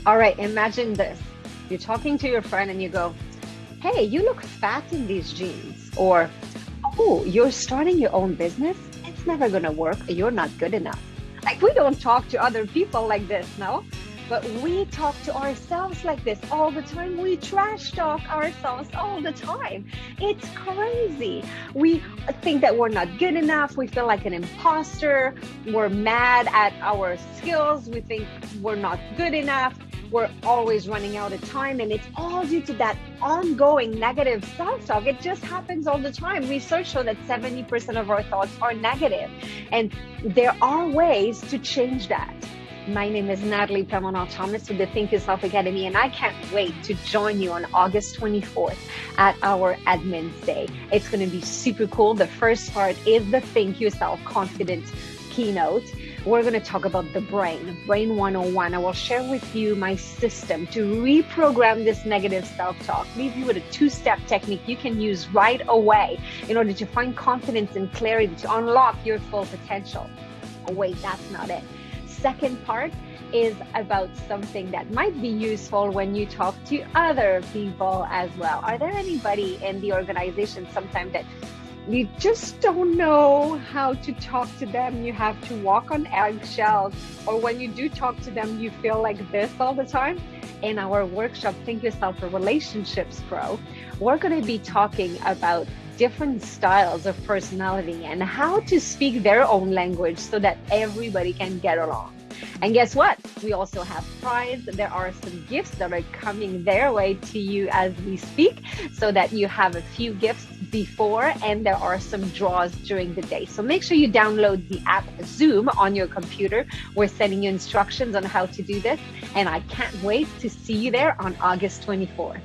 All right, imagine this. You're talking to your friend and you go, hey, you look fat in these jeans. Or, oh, you're starting your own business? It's never going to work. You're not good enough. Like, we don't talk to other people like this, no? But we talk to ourselves like this all the time. We trash talk ourselves all the time. It's crazy. We think that we're not good enough. We feel like an imposter. We're mad at our skills. We think we're not good enough. We're always running out of time. And it's all due to that ongoing negative self-talk. It just happens all the time. Research shows that 70% of our thoughts are negative. And there are ways to change that. My name is Nathalie Plamondon-Thomas with the Think Yourself Academy, and I can't wait to join you on August 24th at our Admin's Day. It's going to be super cool. The first part is the Think Yourself Confident keynote. We're going to talk about the brain 101. I will share with you my system to reprogram this negative self-talk, leave you with a two-step technique you can use right away in order to find confidence and clarity to unlock your full potential. Oh, wait, that's not it. Second part is about something that might be useful when you talk to other people as well. Are there anybody in the organization sometimes that you just don't know how to talk to them? You have to walk on eggshells, or when you do talk to them, you feel like this all the time? In our workshop, Think Yourself a Relationships Pro, we're going to be talking about different styles of personality and how to speak their own language so that everybody can get along. And guess what? We also have prize. There are some gifts that are coming their way to you as we speak, so that you have a few gifts before, and there are some draws during the day. So make sure you download the app Zoom on your computer. We're sending you instructions on how to do this, and I can't wait to see you there on August 24th.